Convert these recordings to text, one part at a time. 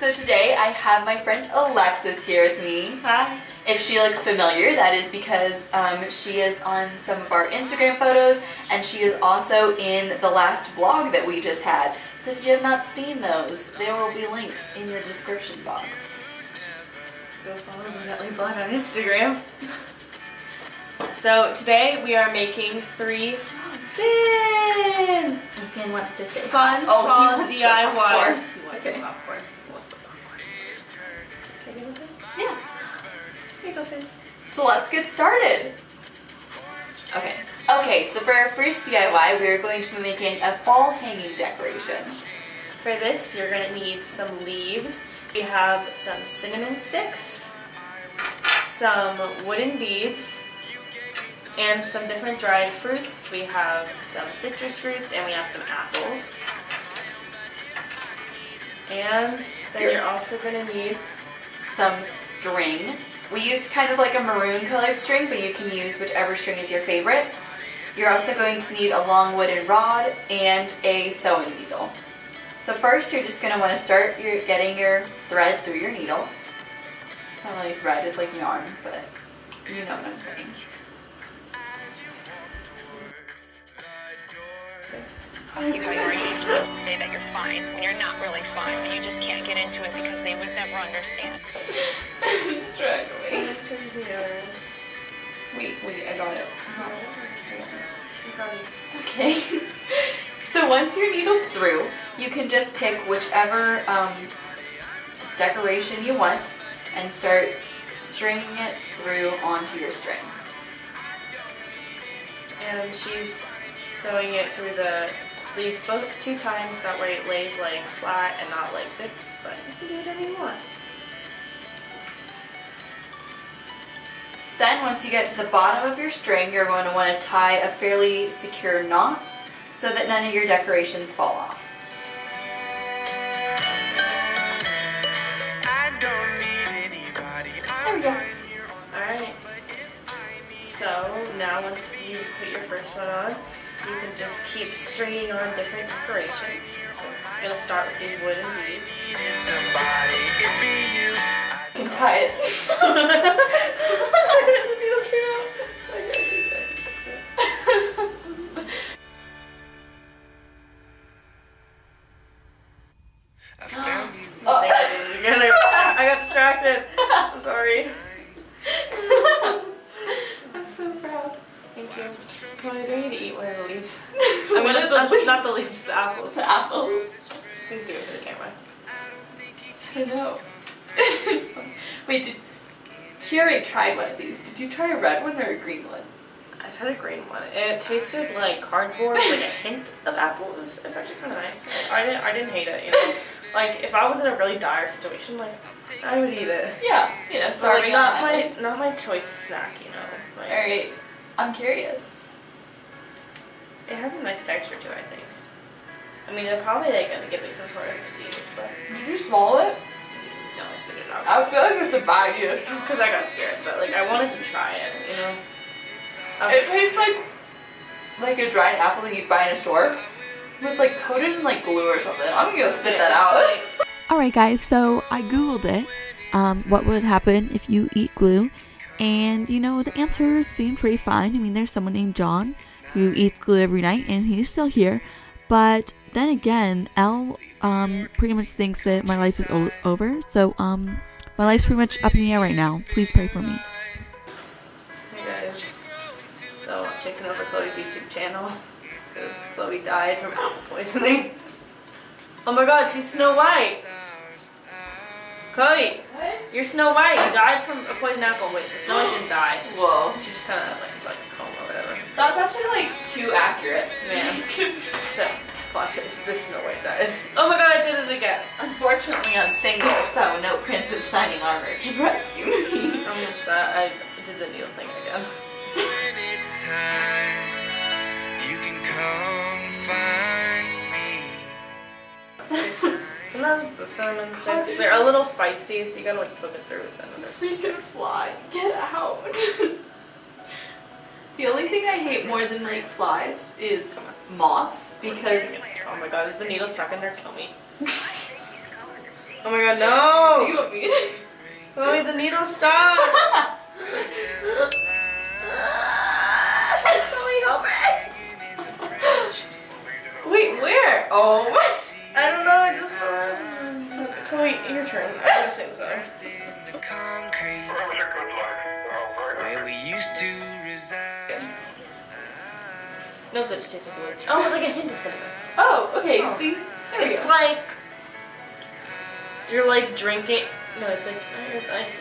So today I have my friend Alexis here with me. Hi. If she looks familiar, that is because she is on some of our Instagram photos, and she is also in the last vlog that we just had. So if you have not seen those, there will be links in the description box. Go follow me at Blog on Instagram. So today we are making 3 Finn! And Finn wants to say fun fall DIY. He wants some popcorn. He wants the popcorn. Can I give him Finn? Yeah. Here you go, Finn. So let's get started. Okay, so for our first DIY, we are going to be making a fall hanging decoration. For this, you're going to need some leaves. We have some cinnamon sticks, some wooden beads, and some different dried fruits. We have some citrus fruits, and we have some apples. And then you're also going to need some string. We used kind of like a maroon colored string, but you can use whichever string is your favorite. You're also going to need a long wooden rod and a sewing needle. So first you're just going to want to start getting your thread through your needle. It's not really thread, it's like yarn, but you know what I'm saying. Ask you how you are, you have to say that you're fine when you're not really fine. You just can't get into it because they would never understand. I'm struggling. Wait, I got it. Okay. So once your needle's through, you can just pick whichever decoration you want and start stringing it through onto your string. And she's sewing it through the leaf both 2 times, that way it lays like flat and not like this, but you can do whatever you want. Then once you get to the bottom of your string, you're going to want to tie a fairly secure knot so that none of your decorations fall off. There we go. Alright. So now once you put your first one on, you can just keep stringing on different decorations. So I'm going to start with these wooden beads. You can tie it. I got distracted. I'm sorry. I'm so proud. Thank you. Come on, do you need to eat one of the leaves? I mean, not the leaves, the apples. The apples. Please do it for the camera. I know. Wait, she already tried one of these. Did you try a red one or a green one? I tried a green one. It tasted like cardboard, like a hint of apple. It's actually kind of nice. I didn't hate it, you know. Like, if I was in a really dire situation, like, I would eat it. Yeah, you know, starving not on not my choice snack, you know. Like, alright, I'm curious. It has a nice texture too, I think. I mean, they're probably like gonna give me some sort of disease, but Did you swallow it? no, I spit it out. I feel like it's a bad idea. Because I got scared, but like I wanted to try it, you know. It tastes like a dried apple that you buy in a store. It's like coated in like glue or something. I'm gonna go spit that out. Alright guys, so I googled it, what would happen if you eat glue, and you know, the answer seemed pretty fine. I mean, there's someone named John who eats glue every night and he's still here, but then again, Elle pretty much thinks that my life is over, so my life's pretty much up in the air right now. Please pray for me. Hey guys, so I've taken over Chloe's YouTube channel because Chloe died from apple poisoning. Oh my god, she's Snow White! Chloe! What? You're Snow White! You died from a poisoned apple. Wait, Snow White didn't die. Whoa. She just kind of like a coma or whatever. That's actually like too accurate. Man. So, plot twist, this Snow White dies. Oh my god, I did it again! Unfortunately, I'm single, so no prince in shining armor can rescue me. I'm upset. I did the needle thing again. When it's time, you can come find me. Sometimes the cinnamon sticks, they're a little feisty, so you gotta like poke it through with them. Freaking fly. Get out. The only thing I hate more than like flies is moths because Oh my god, is the needle stuck in there? Kill me. Oh my god, no! Do you want me to? Chloe, the needle, stop! Chloe, help me! Wait, where? Oh. I don't know, I just fell. Chloe, your turn. I'm gonna sing so. The concrete where we used to reside. No, that just tastes like wood. Oh, it's like a hint of cinnamon. Oh, okay, Oh. see? There we It's go. like you're like drinking. No, it's like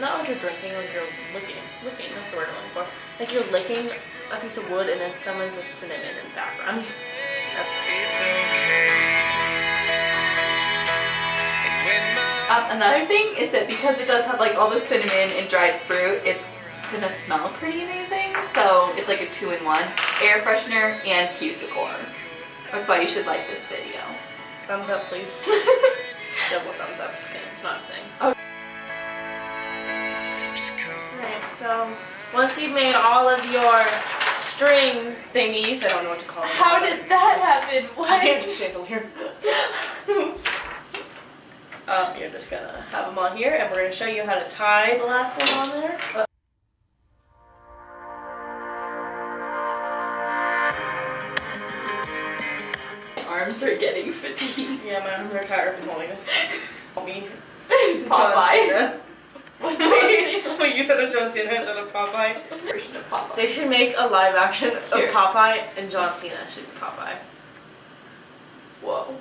not like you're drinking, like you're licking. Licking, that's the word I'm looking for. Like you're licking a piece of wood and then someone's a cinnamon in the background. That's It's okay. And when my Another thing is that because it does have like all the cinnamon and dried fruit, it's gonna smell pretty amazing. So it's like a 2-in-1, air freshener and cute decor. That's why you should like this video. thumbs up, please. Double thumbs up. Just kidding. It's not a thing. just come. Alright, so once you've made all of your string thingies, I don't know what to call them. How did that happen? I have the What? chandelier. Oops. You're just gonna have them on here, and we're gonna show you how to tie the last one on there. My arms are getting fatigued. Yeah, my arms are tired from holding this. Me. Popeye. Wait, you thought of John Cena instead of Popeye? Version of Popeye. They should make a live action of Here. Popeye, and John Cena should be Popeye. Whoa.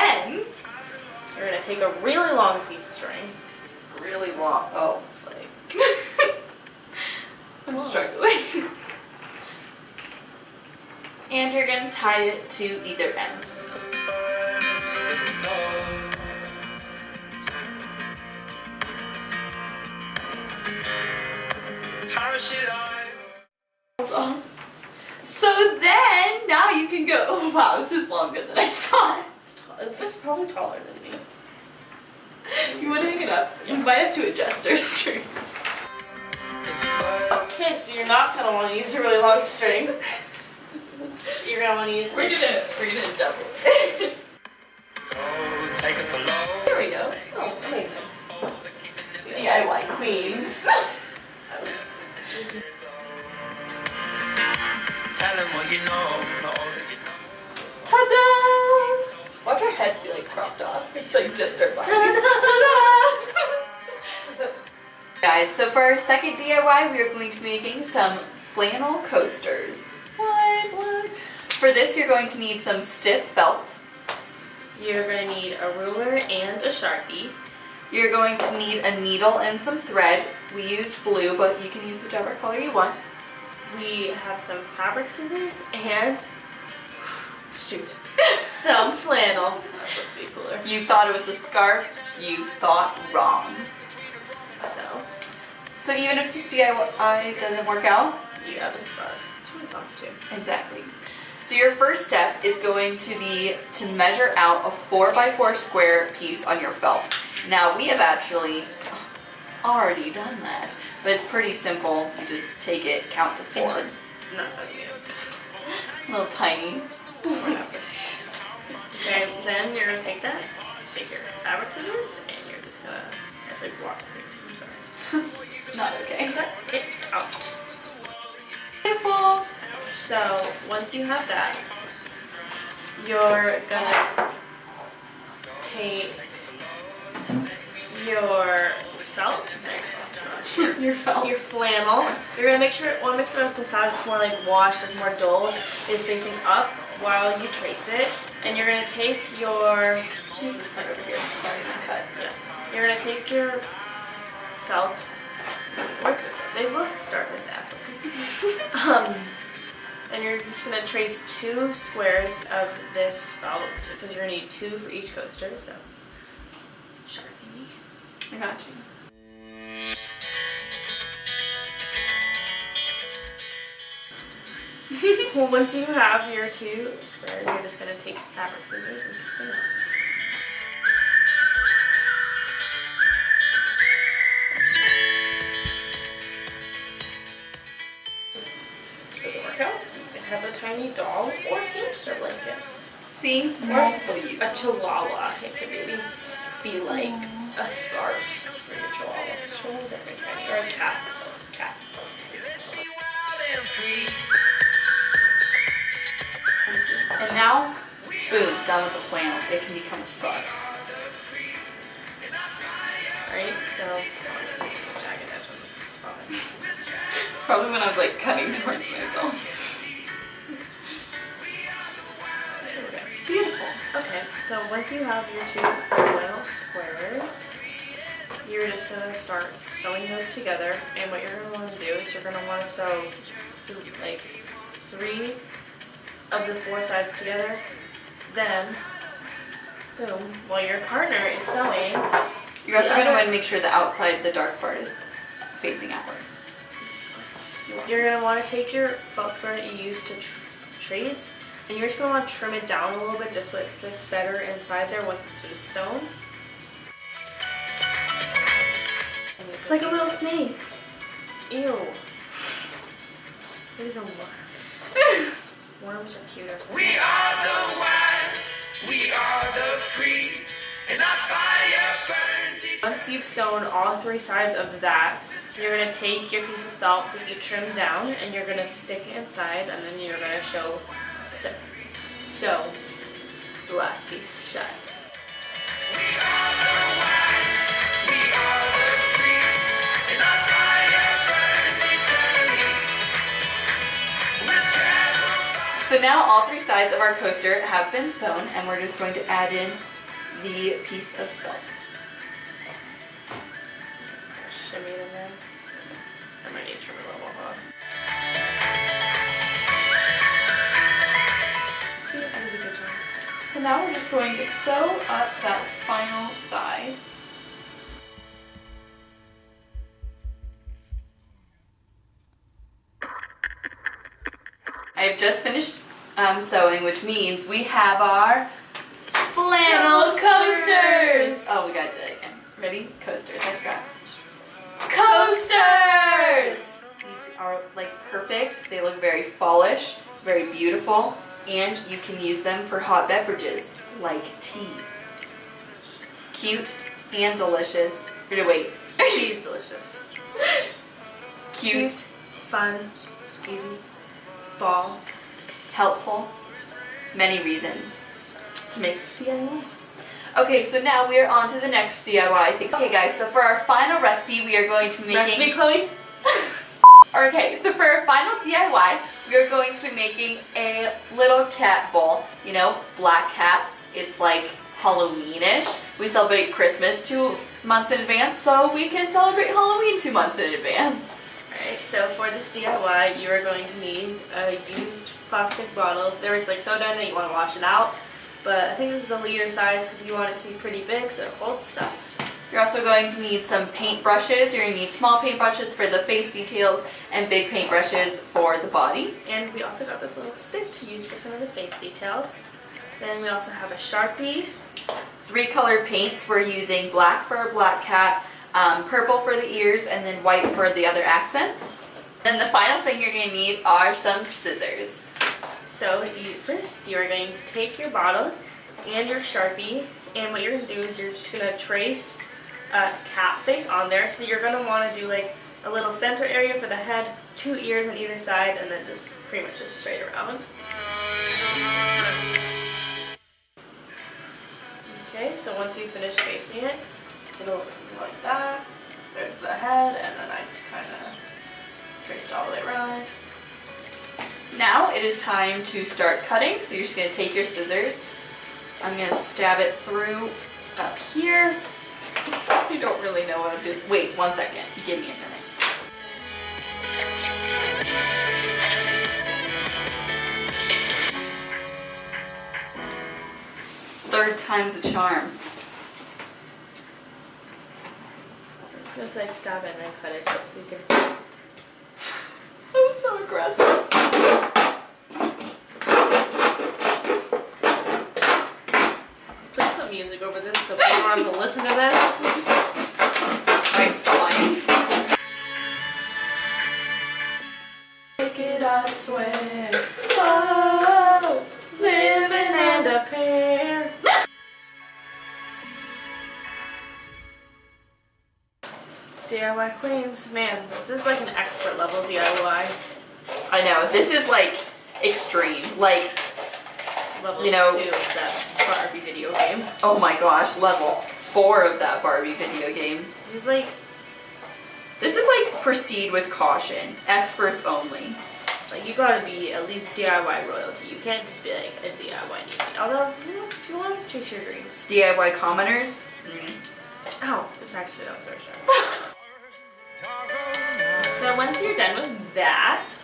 And We're gonna take a really long piece of string. really long. Oh, It's like I'm struggling. And you're gonna tie it to either end. How should I? So then, now you can go, oh wow, this is longer than I thought. this is probably taller than me. You want to hang it up? You might have to adjust our string. Okay, so you're not gonna want to use a really long string. You're gonna want to use We're gonna double it. Take us along. Here we go. Oh, amazing. DIY queens. Tell them what you know, not all that you know. Ta-da! Watch our heads be like cropped off. It's like just our bodies. Ta-da! Guys, so for our second DIY, we are going to be making some flannel coasters. What? For this, you're going to need some stiff felt. You're gonna need a ruler and a Sharpie. You're going to need a needle and some thread. We used blue, but you can use whichever color you want. We have some fabric scissors and some flannel. That's supposed to be cooler. You thought it was a scarf. You thought wrong. So So even if this DIY doesn't work out, you have a scarf. It's really soft too. exactly. So your first step is going to be to measure out a 4x4 square piece on your felt. Now we have actually already done that, but it's pretty simple. You just take it, count to 4. Inches. Not centimeters. Little tiny. Okay, then you're gonna take that, take your fabric scissors, and you're just gonna, it's like block pieces, I'm sorry. Not okay. Cut it out. Beautiful. So once you have that, you're gonna take your felt, Your felt. your flannel. You're gonna make sure that the side that's more like washed and more dull is facing up while you trace it. And you're gonna take your, let's use this part over here. It's already been cut. Yeah. You're gonna take your felt. They both start with F. And you're just gonna trace 2 squares of this felt because you're gonna need 2 for each coaster. So, Sharpie. I got you. Well, once you have your 2 squares, you're just gonna take fabric scissors and cut them out. This doesn't work out. You can have a tiny doll or hamster blanket. See? Or Multiple uses. a chihuahua. It could maybe be like a scarf for your chihuahua. Chihuahuas are pretty tiny. Or a cat. Cat. Let's be wild and free. And now, boom, done with the flannel. It can become a scarf. Right? So, jagged edge on this is fun. It's probably when I was like cutting towards myself. Beautiful. Okay, so once you have your two flannel squares, you're just going to start sewing those together. And what you're going to want to do is you're going to want to sew like 3 of the 4 sides together. Then, boom, while your partner is sewing, You're also going to want to make sure the outside, the dark part, is facing outwards. you're going to want to take your felt square that you used to trace, and you're just going to want to trim it down a little bit just so it fits better inside there once it's been sewn. It's like a little snake. Ew. It is a worm. Worms are cuter. We are the wild, we are the free, and our fire burns it. Once you've sewn all 3 sides of that, you're going to take your piece of felt that you trimmed down and you're going to stick it inside, and then you're going to sew the last piece shut. We are the wild, we are the free, and our fire burns eternally. We'll travel far. So now all 3 sides of our coaster have been sewn, and we're just going to add in the piece of felt. Shimmy it in there. I might need to trim it a little more. See, I did a good job. So now we're just going to sew up that final side. I have just finished sewing, which means we have our flannel coasters! Oh, we gotta do that again. Ready? Coasters, I forgot. Coasters! These are like perfect. They look very fallish, very beautiful, and you can use them for hot beverages like tea. Cute and delicious. You're gonna wait. Tea is delicious. Cute, Fun, easy, fall. helpful, many reasons to make this DIY. Okay, so now we are on to the next DIY. Okay guys, so for our final recipe, we are going to be making... Recipe, Chloe? Okay, so for our final DIY, we are going to be making a little cat bowl. You know, black cats. It's like Halloween-ish. We celebrate Christmas 2 months in advance, so we can celebrate Halloween 2 months in advance. Alright, so for this DIY, you are going to need a used plastic bottle. If there was like soda in it, you want to wash it out. But I think this is a liter size because you want it to be pretty big so it holds stuff. You're also going to need some paint brushes. You're going to need small paint brushes for the face details and big paint brushes for the body. And we also got this little stick to use for some of the face details. Then we also have a Sharpie. 3 colored paints. We're using black for our black cat, purple for the ears, and then white for the other accents. Then the final thing you're going to need are some scissors. So first you're going to take your bottle and your Sharpie, and what you're going to do is you're just going to trace a cat face on there. So you're going to want to do like a little center area for the head, 2 ears on either side, and then just pretty much just straight around. Okay, so once you finish tracing it, it'll look something like that. There's the head, and then I just kind of traced all the way around. Now it is time to start cutting. So you're just going to take your scissors. I'm going to stab it through up here. You don't really know what to do. Just wait 1 second. Give me a minute. Third time's a charm. Just like stab it and then cut it just so you can. That was so aggressive. Please put music over this so people don't have to listen to this. My sawing. Take it, I swear. Oh, living and a DIY queens. Man, this is like an expert level DIY. I know, this is like extreme. Like, Level you know, 2 of that Barbie video game. oh my gosh, level 4 of that Barbie video game. This is like, proceed with caution. Experts only. you gotta be at least DIY royalty. You can't just be like a DIY newbie. Although, you know, if you want to chase your dreams. DIY commoners? Ow, this actually, that was very sharp. So once you're done with that,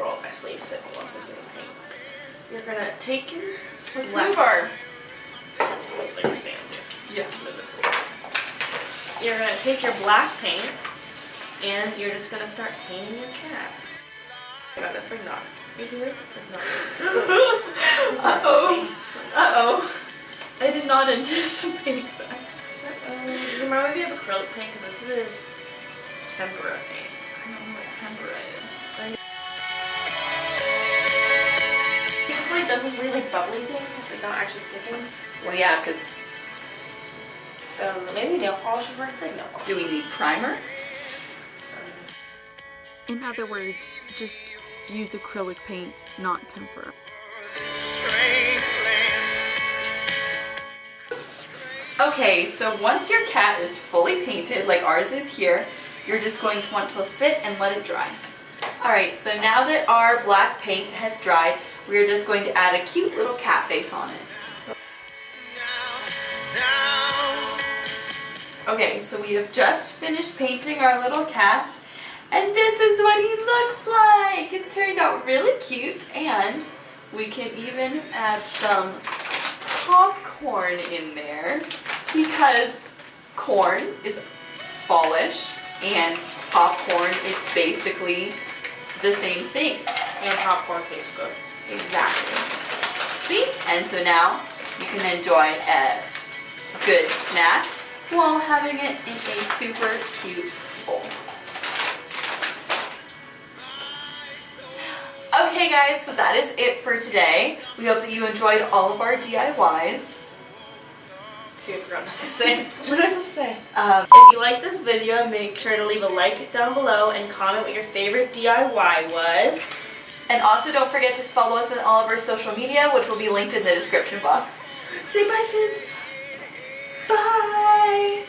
roll my sleeves so I won't forget the paint. You're gonna take your Let's black- move our... like stand here. Yeah. Just move this a little. You're gonna take your black paint and you're just gonna start painting your cat. Oh my god, that's like not. You hear it? It's like not. Uh-oh. Uh-oh. I did not anticipate that. Do you remember if you have acrylic paint? Because this is tempera paint. I don't know what tempera is. It just like does this weird like bubbly thing. It's like not actually sticking. Well, yeah, because... So maybe nail polish would work. Like nail polish. Do we need primer? So, In other words, just use acrylic paint, not tempera. Okay, so once your cat is fully painted, like ours is here, you're just going to want to sit and let it dry. Alright, so now that our black paint has dried, we're just going to add a cute little cat face on it. Okay, so we have just finished painting our little cat, and this is what he looks like! It turned out really cute, and we can even add some popcorn in there, because corn is fallish, and popcorn is basically the same thing. and popcorn tastes good. Exactly. See? And so now you can enjoy a good snack while having it in a super cute bowl. Okay guys, so that is it for today. We hope that you enjoyed all of our DIYs. Shoot, I forgot what I was gonna say. What was I supposed to say? Um, If you like this video, make sure to leave a like down below and comment what your favorite DIY was. and also don't forget to follow us on all of our social media, which will be linked in the description box. Say bye, Finn. Bye!